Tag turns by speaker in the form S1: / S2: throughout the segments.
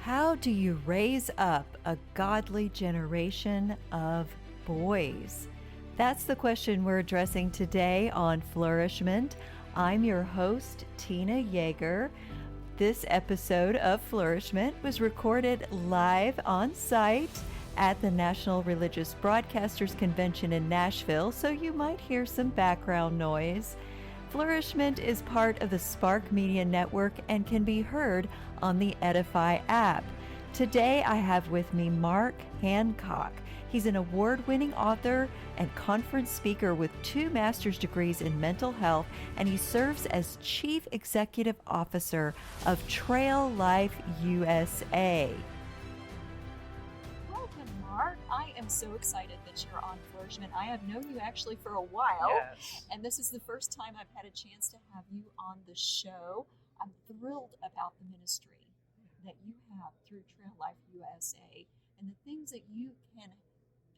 S1: How do you raise up a godly generation of boys? That's the question we're addressing today on Flourishment. I'm your host, Tina Yeager. This episode of Flourishment was recorded live on site at the National Religious Broadcasters Convention in Nashville, so you might hear some background noise. Flourishment is part of the Spark Media Network and can be heard on the Edify app. Today I have with me Mark Hancock. He's an award-winning author and conference speaker with 2 master's degrees in mental health, and he serves as Chief Executive Officer of Trail Life USA.
S2: Mark, I am so excited that you're on Flourishment. I have known you actually for a while,
S3: yes.
S2: And this is the first time I've had a chance to have you on the show. I'm thrilled about the ministry that you have through Trail Life USA and the things that you can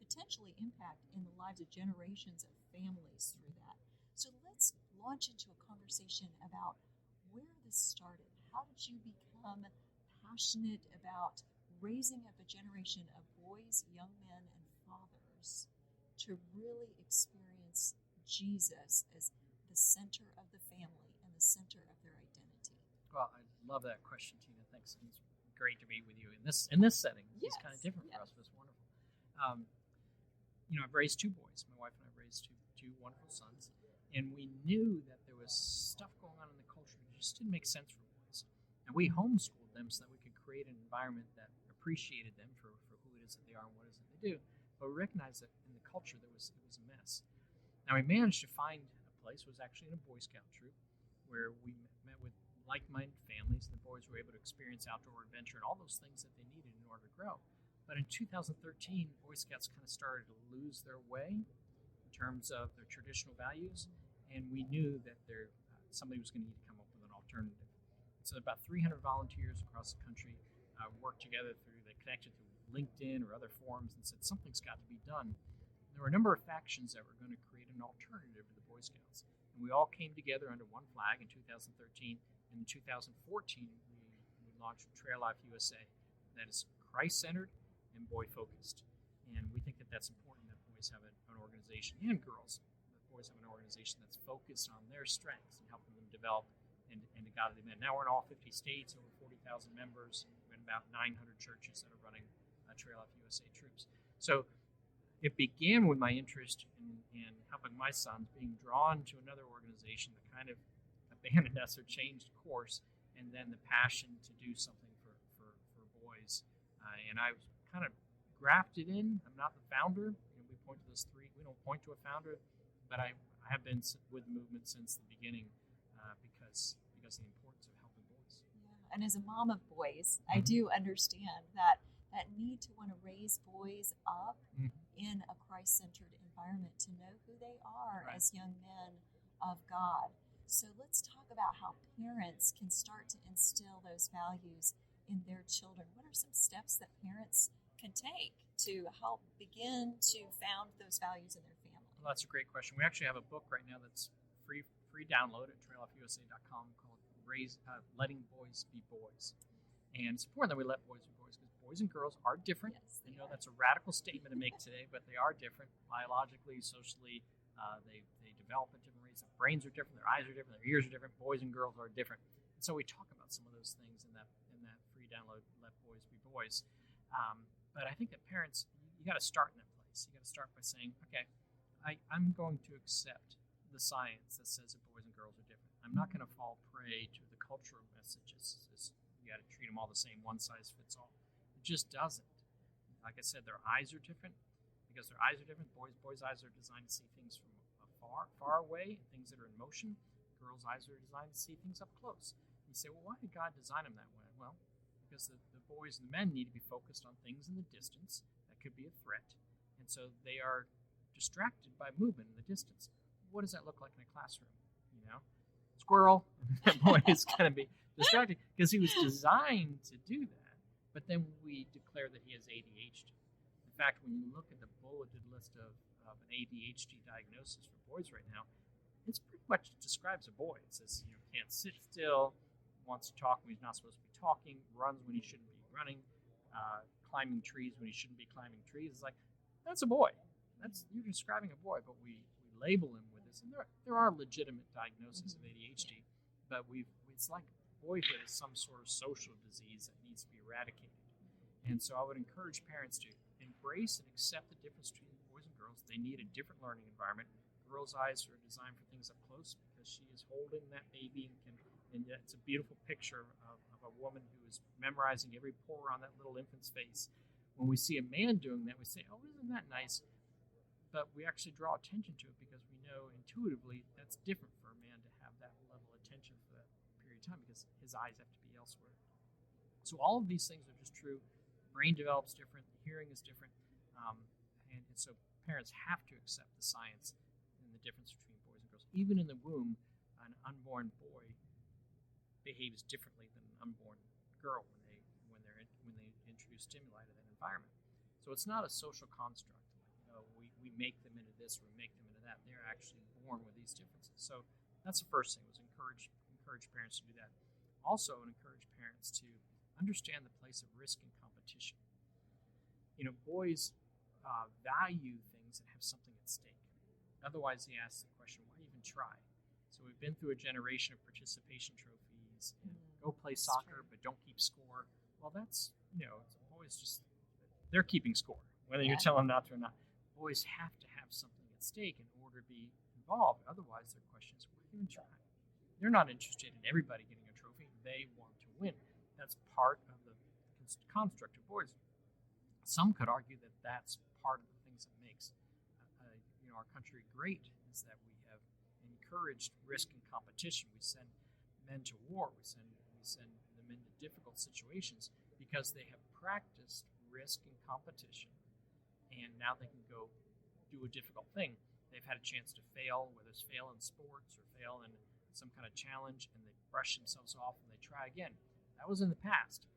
S2: potentially impact in the lives of generations of families through that. So let's launch into a conversation about where this started. How did you become passionate about raising up a generation of boys, young men, and fathers to really experience Jesus as the center of the family and the center of their identity?
S3: Well, I love that question, Tina. Thanks. It's great to be with you in this setting.
S2: Yes,
S3: it's kind of different for us, but it's wonderful. I've raised 2 boys. My wife and I have raised two wonderful sons, and we knew that there was stuff going on in the culture that just didn't make sense for boys. And we homeschooled them so that we could create an environment that appreciated them for who it is that they are and what it is that they do. But we recognized that in the culture it was a mess. Now we managed to find a place. It was actually in a Boy Scout troop where we met with like-minded families. The boys were able to experience outdoor adventure and all those things that they needed in order to grow. But in 2013, Boy Scouts kind of started to lose their way in terms of their traditional values, and we knew that somebody was going to need to come up with an alternative. So about 300 volunteers across the country worked together they connected through LinkedIn or other forums and said something's got to be done. There were a number of factions that were going to create an alternative to the Boy Scouts. And we all came together under one flag in 2013. And in 2014, we launched Trail Life USA. That is Christ-centered and boy-focused. And we think that that's important, that boys have an organization, and girls, that boys have an organization that's focused on their strengths and helping them develop into godly men. Now we're in all 50 states, over 40,000 members. We're in about 900 churches that are running Trail Life USA troops. So it began with my interest in helping my sons being drawn to another organization that kind of abandoned us or changed course, and then the passion to do something for boys. And I was kind of grafted in. I'm not the founder. We point to those 3. We don't point to a founder, but I have been with the movement since the beginning because of the importance of helping boys.
S2: Yeah. And as a mom of boys, I do understand that need to want to raise boys up in a Christ-centered environment, to know who they are as young men of God. So let's talk about how parents can start to instill those values in their children. What are some steps that parents can take to help begin to found those values in their family?
S3: Well, that's a great question. We actually have a book right now that's free download at traillifeusa.com called Letting Boys Be Boys. And it's important that we let boys be boys, because boys and girls are different.
S2: Yes,
S3: I know that's a radical statement to make today, but they are different biologically, socially. They develop in different ways. Their brains are different, their eyes are different, their ears are different. Boys and girls are different. And so we talk about some of those things in that free download, Let Boys Be Boys. But I think that parents, you got to start in that place. You got to start by saying, okay, I'm going to accept the science that says that boys and girls are different. I'm not going to fall prey to the cultural messages. You got to treat them all the same, one size fits all. It just doesn't. Like I said, their eyes are different. Because their eyes are different, boys' eyes are designed to see things from far away, things that are in motion. Girls' eyes are designed to see things up close. You say, well, why did God design them that way? Well, because the boys and the men need to be focused on things in the distance that could be a threat. And so they are distracted by movement in the distance. What does that look like in a classroom? Squirrel. That boy is going to be distracted because he was designed to do that. But then we declare that he has ADHD. In fact, when you look at the bulleted list of an ADHD diagnosis for boys right now, it's pretty much describes a boy. It says, can't sit still, wants to talk when he's not supposed to be talking, runs when he shouldn't be running, climbing trees when he shouldn't be climbing trees. It's like, that's a boy. You're describing a boy, but we label him with this. And there are legitimate diagnoses of ADHD, but it's like boyhood is some sort of social disease that needs to be eradicated. And so I would encourage parents to embrace and accept the difference between boys and girls. They need a different learning environment. Girls' eyes are designed for things up close because she is holding that baby and it's a beautiful picture of a woman who is memorizing every pore on that little infant's face. When we see a man doing that, we say, oh, isn't that nice? But we actually draw attention to it because we know intuitively that's different for a man to have that level of attention for that period of time because his eyes have to be elsewhere. So all of these things are just true. Brain develops different, hearing is different, and so parents have to accept the science and the difference between boys and girls. Even in the womb, an unborn boy behaves differently than an unborn girl when they introduce stimuli to that environment. So it's not a social construct. We make them into this or we make them into that. They're actually born with these differences. So that's the first thing, was encourage parents to do that. Also, encourage parents to understand the place of risk and competition. Boys value things that have something at stake. Otherwise, they ask the question, why even try? So we've been through a generation of participation trophies and go play soccer, but don't keep score. Well, that's, boys they're keeping score, whether you tell them not to or not. Boys have to have something at stake in order to be involved. Otherwise, their question is, why even try? They're not interested in everybody getting a trophy. They want to win. That's part of the construct of boys. Some could argue that that's part of the things that makes our country great, is that we have encouraged risk and competition. We send men to war. We send them into difficult situations because they have practiced risk and competition, and now they can go do a difficult thing. They've had a chance to fail, whether it's fail in sports or fail in some kind of challenge, and they brush themselves off and they try again. That was in the past.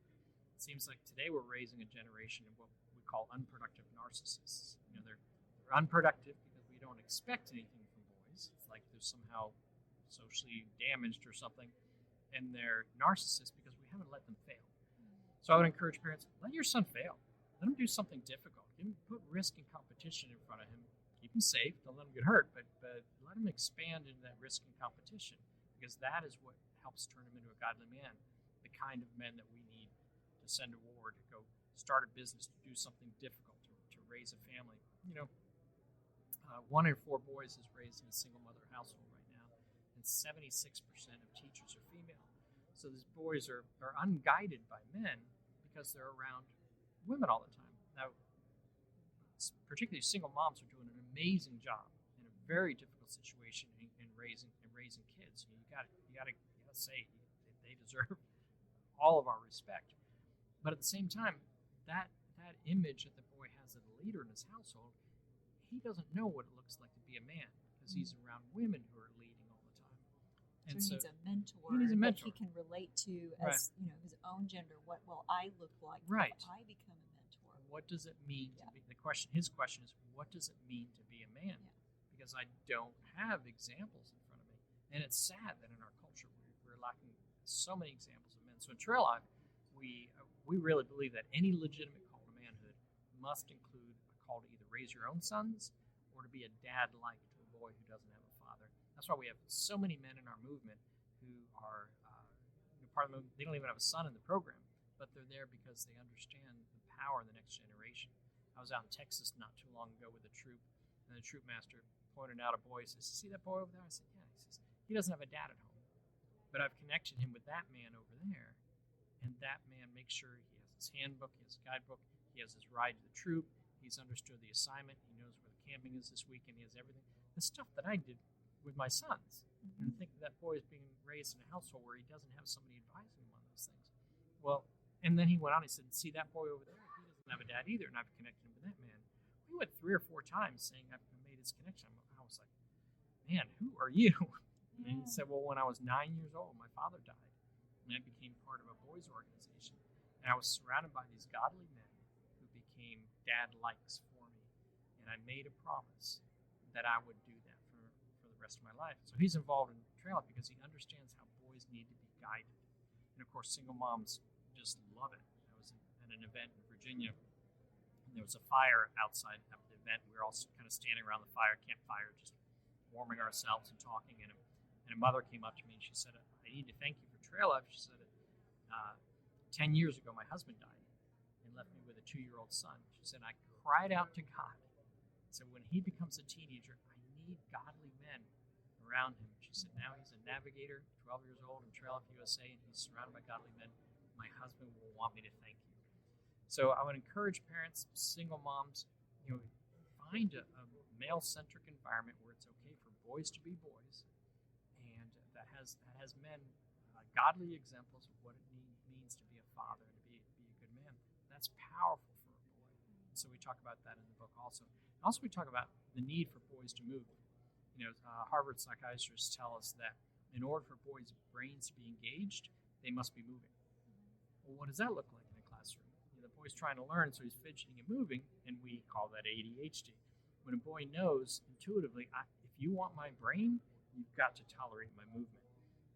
S3: It seems like today we're raising a generation of what we call unproductive narcissists. They're unproductive because we don't expect anything from boys. It's like they're somehow socially damaged or something. And they're narcissists because we haven't let them fail. So I would encourage parents, let your son fail. Let him do something difficult. Put risk and competition in front of him. Keep him safe. Don't let him get hurt, but let him expand into that risk and competition, because that is what helps turn him into a godly man, the kind of men that we need to send to war, to go start a business, to do something difficult, to raise a family. 1 in 4 boys is raised in a single mother household right now, and 76% of teachers are female. So these boys are unguided by men because they're around women all the time. Now, particularly single moms are doing an amazing job in a very difficult situation in raising kids. You got to say they deserve all of our respect. But at the same time, that image that the boy has of a leader in his household, he doesn't know what it looks like to be a man because he's around women who are leading all the time. And
S2: so he needs a mentor.
S3: He needs a mentor
S2: that he can relate to as his own gender. What will I look like if I become a mentor?
S3: What does it mean to be? His question is, what does it mean to be a man? Yeah. Because I don't have examples in front of me, and it's sad that in our culture we're lacking so many examples of men. So in Trail Life, we really believe that any legitimate call to manhood must include a call to either raise your own sons or to be a dad-like to a boy who doesn't have a father. That's why we have so many men in our movement who are part of the movement. They don't even have a son in the program, but they're there because they understand the power of the next generation. I was out in Texas not too long ago with a troop, and the troop master pointed out a boy. He says, "See that boy over there?" I said, "Yeah." He says, "He doesn't have a dad at home, but I've connected him with that man over there, and that man makes sure he has his handbook, he has his guidebook, he has his ride to the troop, he's understood the assignment, he knows where the camping is this weekend, he has everything." The stuff that I did with my sons. Mm-hmm. And think that boy is being raised in a household where he doesn't have somebody advising him on those things. Well, and then he went on, he said, "See that boy over there? He doesn't have a dad either, and I've connected him with that man." We went 3 or 4 times saying I've made this connection. I was like, "Man, who are you?" Yeah. And he said, "Well, when I was 9 years old, my father died, and I became part of a boys' organization. And I was surrounded by these godly men who became dad-likes for me. And I made a promise that I would do that for the rest of my life." So he's involved in Trail Life because he understands how boys need to be guided. And of course, single moms just love it. I was in at an event in Virginia, and there was a fire outside of the event. We were all kind of standing around the campfire, just warming ourselves and talking. And a mother came up to me and she said, "I need to thank you for Trail Life." She said, 10 years ago, my husband died and left me with a 2-year-old son. She said, "I cried out to God. So when he becomes a teenager, I need godly men around him." She said, "Now he's a navigator, 12 years old in Trail Life USA, and he's surrounded by godly men. My husband will want me to thank you." So I would encourage parents, single moms, find a male-centric environment where it's okay for boys to be boys, and that has men, godly examples of what it means to be a father and to be a good man. That's powerful for a boy. And so we talk about that in the book also. And also we talk about the need for boys to move. Harvard psychiatrists tell us that in order for boys' brains to be engaged, they must be moving. Well, what does that look like in a classroom? The boy's trying to learn, so he's fidgeting and moving, and we call that ADHD. When a boy knows intuitively, if you want my brain, you've got to tolerate my movement.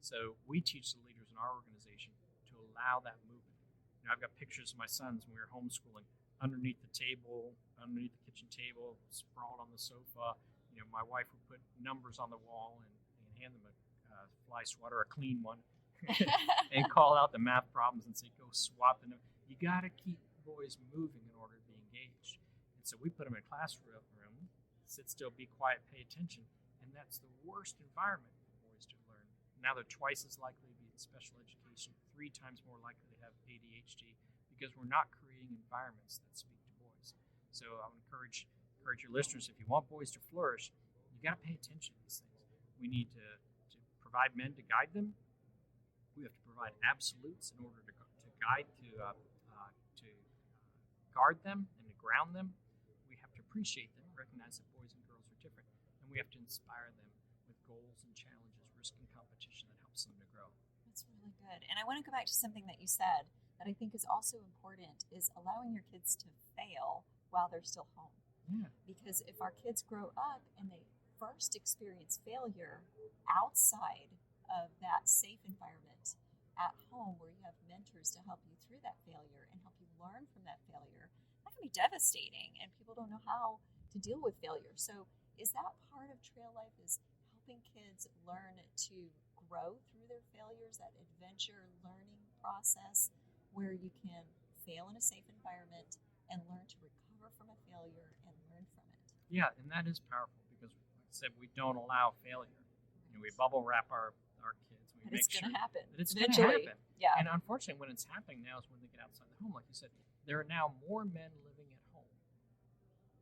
S3: So we teach the leaders in our organization to allow that movement. I've got pictures of my sons when we were homeschooling underneath the table, underneath the kitchen table, sprawled on the sofa. My wife would put numbers on the wall and hand them a fly swatter, a clean one, and call out the math problems and say, "Go swap the number." You got to keep boys moving in order to be engaged. And so we put them in a classroom, sit still, be quiet, pay attention. And that's the worst environment for boys to learn. Now they're twice as likely to be in special education, 3 times more likely to have ADHD, because we're not creating environments that speak to boys. So I would encourage your listeners, if you want boys to flourish, you got to pay attention to these things. We need to provide men to guide them. We have to provide absolutes in order to guide, to guard them and to ground them. We have to appreciate them, recognize that boys and girls are different, and we have to inspire them with goals and challenges, risk and competition that helps them to grow.
S2: That's really good. And I want to go back to something that you said that I think is also important, is allowing your kids to fail while they're still home.
S3: Yeah.
S2: Because if our kids grow up and they first experience failure outside of that safe environment at home, where you have mentors to help you through that failure and help you learn from that failure, that can be devastating, and people don't know how to deal with failure. So is that part of Trail Life, is helping kids learn to grow through their failures, that adventure learning process where you can fail in a safe environment and learn to recover from a failure and learn from it?
S3: Yeah, and that is powerful because, like I said, we don't allow failure. We bubble wrap our kids.
S2: But it's going to happen.
S3: That it's going to happen.
S2: Yeah.
S3: And unfortunately, when it's happening now is when they get outside the home. Like you said, there are now more men living at home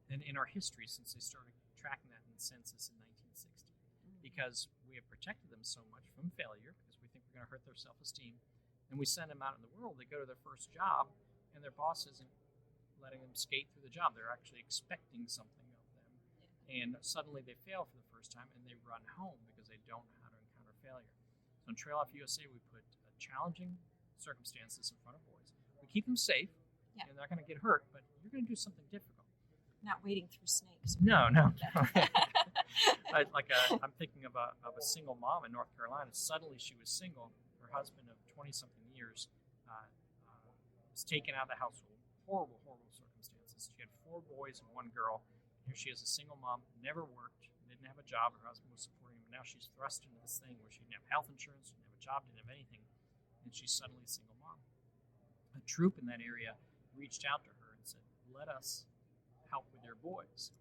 S3: than in our history since they started tracking that in the census in 1960. Because we have protected them so much from failure, because we think we're going to hurt their self-esteem. And we send them out in the world. They go to their first job, and their boss isn't letting them skate through the job. They're actually expecting something of them. And suddenly they fail for the first time, and they run home because they don't know how to encounter failure. So in Trail Life USA, we put challenging circumstances in front of boys. We keep them safe, and they're not going to get hurt, but you're going to do something difficult.
S2: Not wading through snakes.
S3: No. I'm thinking of a single mom in North Carolina. Suddenly she was single. Her husband of 20-something years was taken out of the household. Horrible circumstances. She had 4 boys and 1 girl. Here she is, a single mom, never worked, didn't have a job. Her husband was supporting him. Now she's thrust into this thing where she didn't have health insurance, didn't have a job, didn't have anything, and she's suddenly a single mom. A troop in that area reached out to her and said, "Let us help with your boys,"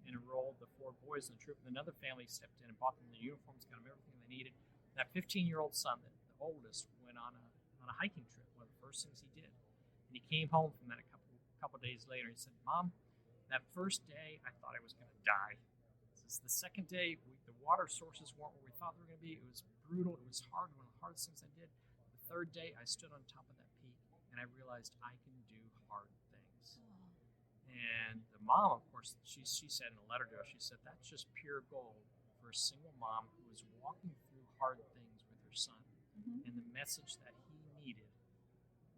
S3: and enrolled the 4 boys in the troop. And another family stepped in and bought them the uniforms, got them everything they needed. That 15-year-old son, the oldest, went on a hiking trip, one of the first things he did. And he came home from that a couple days later. He said, "Mom, that first day I thought I was going to die. This is the second day, the water sources weren't where we thought they were going to be. It was brutal. It was hard. One of the hardest things I did. The third day, I stood on top of that peak, and I realized I can do hard things." And the mom, of course, she said in a letter to us, she said, "That's just pure gold for a single mom who was walking through hard things with her son." Mm-hmm. And the message that he needed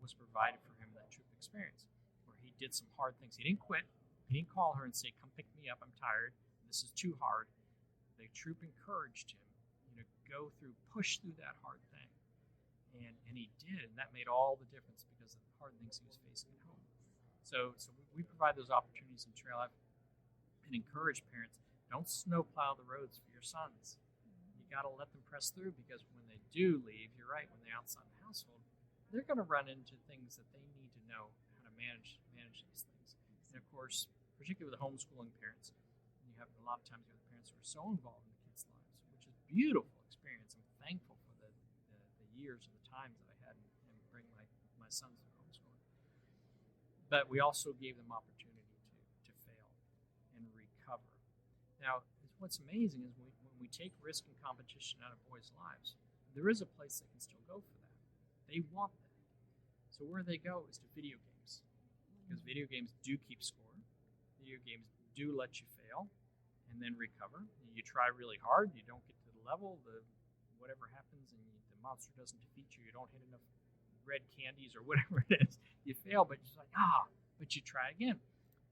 S3: was provided for him in that troop experience, where he did some hard things. He didn't quit. He didn't call her and say, "Come pick me up, I'm tired. This is too hard." The troop encouraged him, push through that hard thing. And he did, and that made all the difference, because the hard things he was facing at home. So we provide those opportunities in Trail Life and encourage parents, don't snowplow the roads for your sons. You got to let them press through, because when they do leave, you're right, when they're outside the household, they're going to run into things that they need to know how to manage these things. And of course, particularly with the homeschooling parents, you have a lot of times you have parents who are so involved in the kids' lives, which is a beautiful experience. I'm thankful for the years and the times that I had and bring my sons to homeschooling. But we also gave them opportunity to fail and recover. Now, what's amazing is when we take risk and competition out of boys' lives, there is a place they can still go for that. They want that. So where they go is to video games, because video games do keep score. Video games do let you fail and then recover. You try really hard, you don't get to the level, whatever happens, and the monster doesn't defeat you, you don't hit enough red candies or whatever it is, you fail, but you're like, but you try again.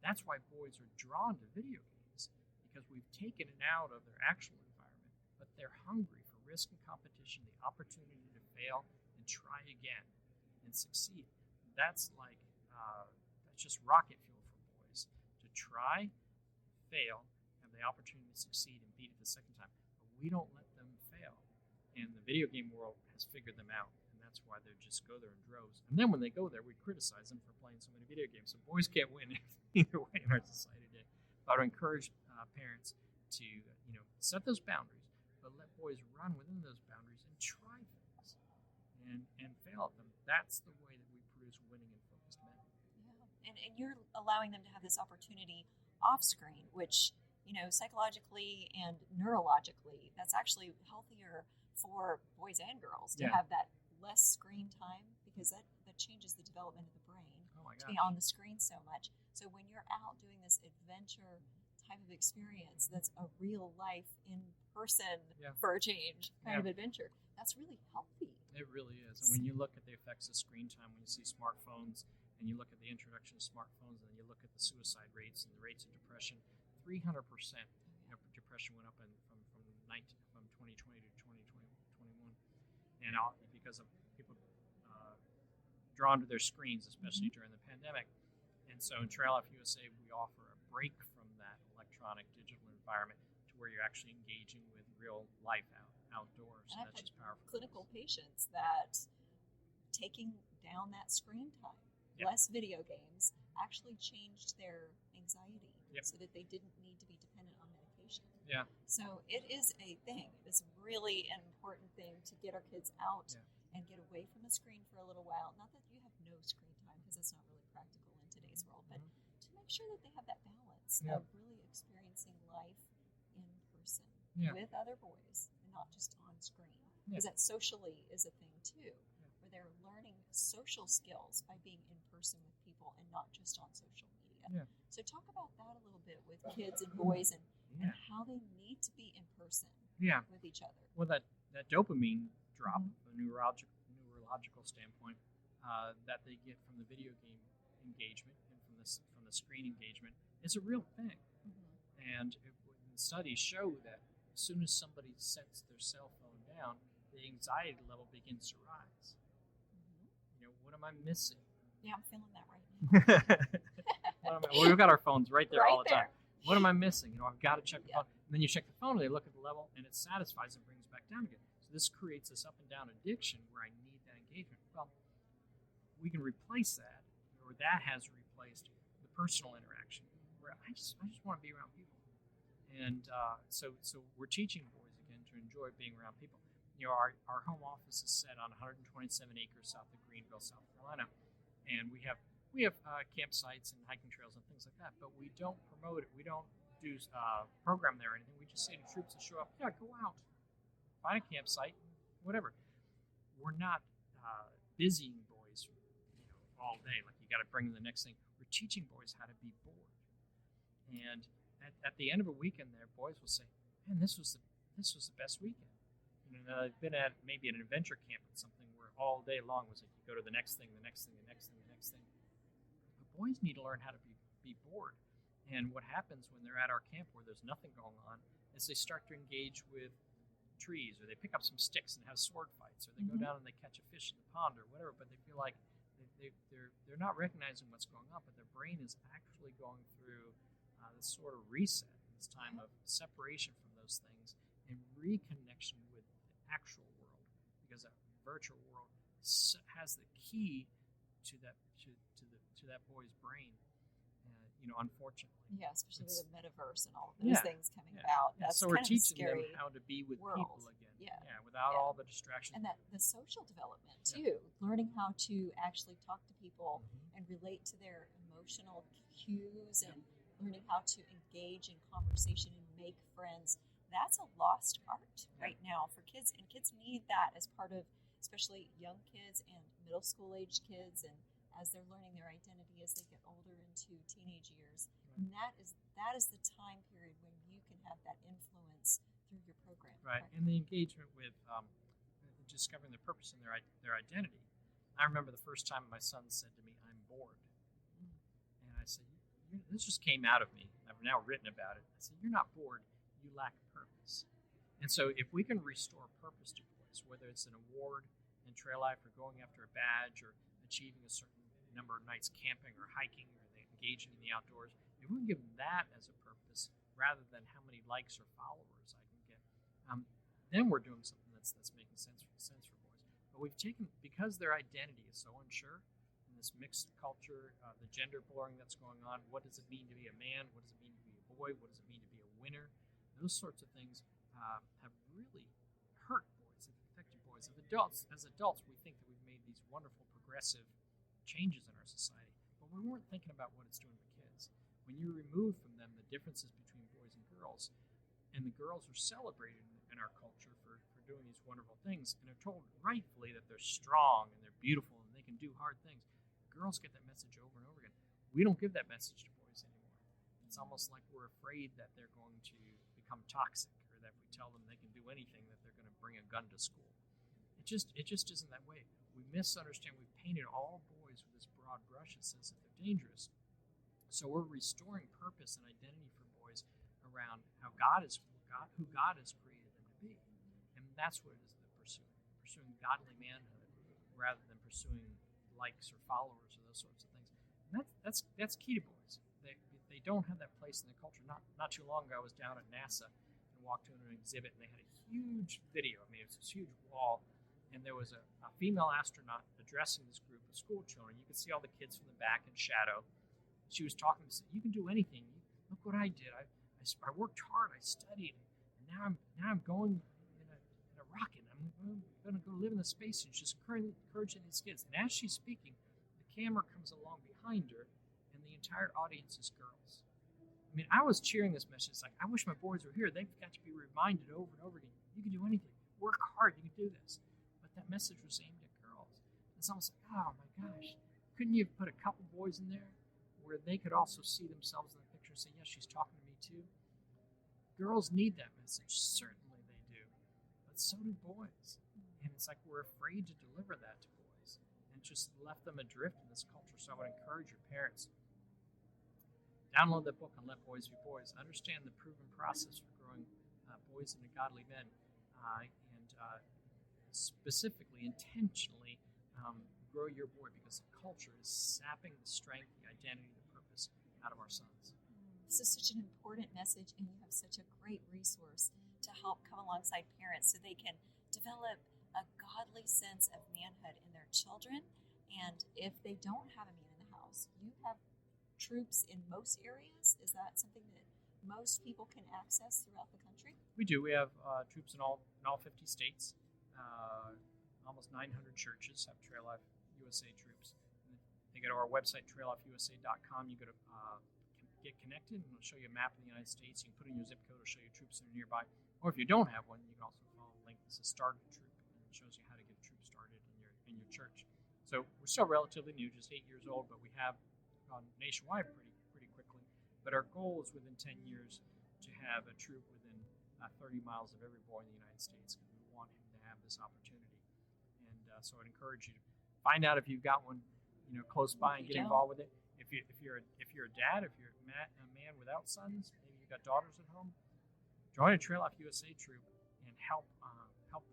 S3: That's why boys are drawn to video games, because we've taken it out of their actual environment, but they're hungry for risk and competition, the opportunity to fail and try again and succeed. That's that's just rocket fuel for boys, to try, fail, have the opportunity to succeed and beat it the second time. But we don't let them fail. And the video game world has figured them out, and that's why they just go there in droves. And then when they go there, we criticize them for playing so many video games. So boys can't win either way in our society today. But I would encourage parents to set those boundaries, but let boys run within those boundaries and try things and fail at them. That's the way that we produce winning and focused men.
S2: Yeah, and you're allowing them to have this opportunity off screen, which psychologically and neurologically, that's actually healthier for boys and girls to have that less screen time, because that changes the development of the brain to be on the screen so much. So when you're out doing this adventure type of experience, that's a real life in person for a change kind of adventure, that's really healthy.
S3: It really is. And when you look at the effects of screen time, when you see smartphones and you look at the introduction of smartphones, and then you look at the suicide rates and the rates of depression, 300% depression went up from 2020 to 2021, and because of people drawn to their screens, especially during the pandemic. And so in Trail Life USA, we offer a break from that electronic digital environment to where you're actually engaging with real life outdoors. And that's just powerful.
S2: Clinical patients that taking down that screen time, less video games, actually changed their anxiety so that they didn't need to be dependent on medication.
S3: Yeah.
S2: So it is a thing. It's really an important thing to get our kids out and get away from the screen for a little while. Not that you have no screen time, because that's not really practical in today's world, but to make sure that they have that balance of really experiencing life in person with other boys and not just on screen. Because that socially is a thing too, where they're learning social skills by being in person with people and not just on social media. So talk about that a little bit with kids and boys and how they need to be in person with each other.
S3: Well, that dopamine drop, the neurological standpoint, that they get from the video game engagement and from the screen engagement is a real thing. And studies show that as soon as somebody sets their cell phone down, the anxiety level begins to rise. What am I missing?
S2: Yeah, I'm feeling that right now.
S3: We've got our phones right there all the time. What am I missing? I've got to check the phone. And then you check the phone, and they look at the level, and it satisfies and brings back down again. So this creates this up and down addiction where I need that engagement. Well, we can replace that, or that has replaced the personal interaction, where I just want to be around people. And so we're teaching boys again to enjoy being around people. Our home office is set on 127 acres south of Greenville, South Carolina, and we have campsites and hiking trails and things like that. But we don't promote it. We don't do program there or anything. We just say to troops that show up, go out, find a campsite, whatever. We're not busying boys, all day. Like you got to bring them the next thing. We're teaching boys how to be bored. And at the end of a weekend, there, boys will say, "Man, this was the best weekend." I've been at maybe an adventure camp or something where all day long was like you go to the next thing, the next thing, the next thing, the next thing. But boys need to learn how to be bored. And what happens when they're at our camp where there's nothing going on is they start to engage with trees, or they pick up some sticks and have sword fights, or they go down and they catch a fish in the pond or whatever, but they feel like they're not recognizing what's going on, but their brain is actually going through this sort of reset, this time of separation from those things and reconnection with the actual world, because that virtual world has the key to that boy's brain. Unfortunately.
S2: Yeah, especially with the metaverse and all of those things coming about.
S3: Yeah.
S2: That's
S3: So we're
S2: kind of
S3: teaching
S2: a scary
S3: them how to be with
S2: world.
S3: people again. Without all the distractions.
S2: And that the social development too, learning how to actually talk to people and relate to their emotional cues and learning how to engage in conversation and make friends. That's a lost art right now for kids, and kids need that as part of, especially young kids and middle school age kids, and as they're learning their identity as they get older into teenage years. And that is the time period when you can have that influence through your program.
S3: Right, and the engagement with discovering the purpose in their identity. I remember the first time my son said to me, "I'm bored," and I said, "This just came out of me. I've now written about it." I said, "You're not bored. You lack purpose." And so, if we can restore purpose to boys, whether it's an award in trail life or going after a badge or achieving a certain number of nights camping or hiking or engaging in the outdoors, if we can give them that as a purpose rather than how many likes or followers I can get, then we're doing something that's making sense for boys. But we've taken, because their identity is so unsure in this mixed culture, the gender blurring that's going on. What does it mean to be a man? What does it mean to be a boy? What does it mean to be a winner? Those sorts of things have really hurt boys, have affected boys. As adults, we think that we've made these wonderful progressive changes in our society, but we weren't thinking about what it's doing to kids. When you remove from them the differences between boys and girls the girls are celebrated in our culture for doing these wonderful things, and are told rightfully that they're strong and they're beautiful and they can do hard things. Girls get that message over and over again. We don't give that message to boys anymore. It's almost like we're afraid that they're going to become toxic, or that if we tell them they can do anything, that they're going to bring a gun to school. It just isn't that way. We misunderstand. We've painted all boys with this broad brush that says that they're dangerous. So we're restoring purpose and identity for boys around who God has created them to be, and that's what it is they're pursuing godly manhood rather than pursuing likes or followers or those sorts of things. And that's key to boys. They don't have that place in the culture. Not too long ago, I was down at NASA and walked into an exhibit, and they had a huge video. I mean, it was this huge wall, and there was a female astronaut addressing this group of school children. You could see all the kids from the back in shadow. She was talking to them. You can do anything. Look what I did. I worked hard. I studied, and now I'm going in a rocket. I'm going to go live in the space. And she's encouraging these kids. And as she's speaking, the camera comes along behind her, and the entire audience is girls. I mean, I was cheering this message. It's like, I wish my boys were here. They've got to be reminded over and over again. You can do anything. Work hard. You can do this. But that message was aimed at girls. It's almost like, oh my gosh, couldn't you have put a couple boys in there where they could also see themselves in the picture and say, yes, she's talking to me too? Girls need that message. Certainly they do. But so do boys. And it's like we're afraid to deliver that to boys and just left them adrift in this culture. So I would encourage your parents, download that book and Let Boys Be Boys. Understand the proven process for growing boys into godly men, and specifically, intentionally grow your boy, because the culture is sapping the strength, the identity, the purpose out of our sons.
S2: This is such an important message, and you have such a great resource to help come alongside parents so they can develop a godly sense of manhood in their children. And if they don't have a man in the house, you have troops in most areas. Is that something that most people can access throughout the country?
S3: We do. We have troops in all 50 states. Almost 900 churches have Trail Life USA troops. They go to our website, traillifeusa.com. You go to get connected, and it'll show you a map of the United States. You can put in your zip code, it'll show you troops that are nearby. Or if you don't have one, you can also follow a link that says Start a Troop, and it shows you how to get a troop started in your church. So we're still relatively new, just 8 years old, but we have gone nationwide pretty quickly. But our goal is within 10 years to have a troop within 30 miles of every boy in the United States, because we want him to have this opportunity. And so I'd encourage you to find out if you've got one, close by, and get involved with it. If you're a dad, if you're a man without sons, maybe you've got daughters at home, join a Trail Life USA troop and help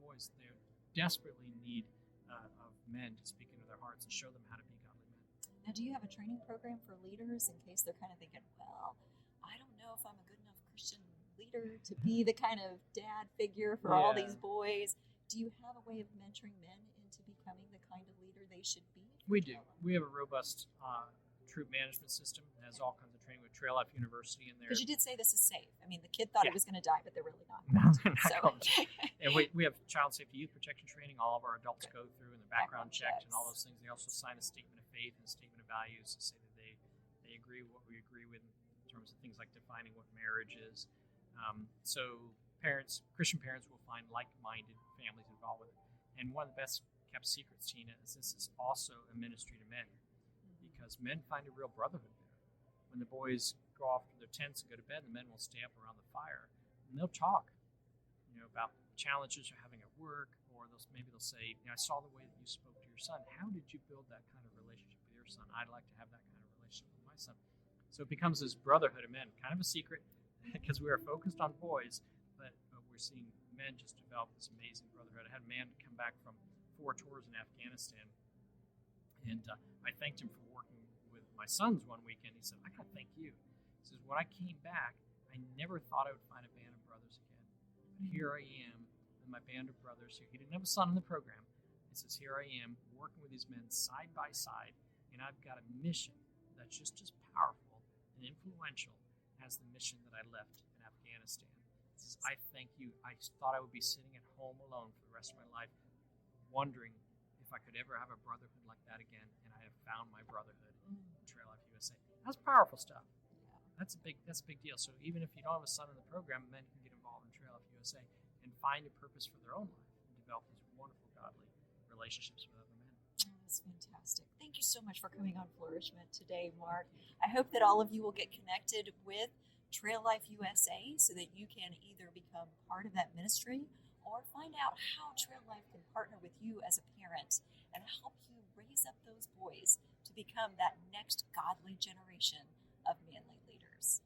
S3: boys. They desperately need of men to speak into their hearts and show them how to be godly men.
S2: Now, do you have a training program for leaders in case they're kind of thinking, well, I don't know if I'm a good enough Christian leader to be the kind of dad figure for all these boys? Do you have a way of mentoring men into becoming the kind of leader they should be?
S3: We do. We have a robust troop management system. It has all kinds of training with Trail Life University in there.
S2: Because you did say this is safe. I mean, the kid thought he was going to die, but they're really not.
S3: No, they're not
S2: So-
S3: going to. And we have child safety youth protection training. All of our adults go through, and the background checked and all those things. They also sign a statement of faith and a statement of values to say that they agree with what we agree with in terms of things like defining what marriage is. So Christian parents will find like-minded families involved with it. And one of the best kept secrets, Tina, is this is also a ministry to men, because men find a real brotherhood there. When the boys go off to their tents and go to bed, the men will stay up around the fire and they'll talk, about challenges you're having at work, or maybe they'll say, I saw the way that you spoke to your son. How did you build that kind of relationship with your son? I'd like to have that kind of relationship with my son. So it becomes this brotherhood of men, kind of a secret, because we are focused on boys, but we're seeing men just develop this amazing brotherhood. I had a man come back from 4 tours in Afghanistan, and I thanked him for working with my sons one weekend. He said, I got to thank you. He says, when I came back, I never thought I would find a band of brothers again. But here I am with my band of brothers. He didn't have a son in the program. He says, here I am working with these men side by side, and I've got a mission that's just as powerful and influential as the mission that I left in Afghanistan. He says, I thank you. I thought I would be sitting at home alone for the rest of my life, wondering if I could ever have a brotherhood like that again, and I have found my brotherhood in Trail Life USA. That's powerful stuff. That's a big deal. So even if you don't have a son in the program, men can get involved in Trail Life USA and find a purpose for their own life and develop these wonderful godly relationships with other men.
S2: Oh, that's fantastic. Thank you so much for coming on Flourishment today, Mark. I hope that all of you will get connected with Trail Life USA so that you can either become part of that ministry or find out how Trail Life can partner with you as a parent and help you raise up those boys to become that next godly generation of manly leaders.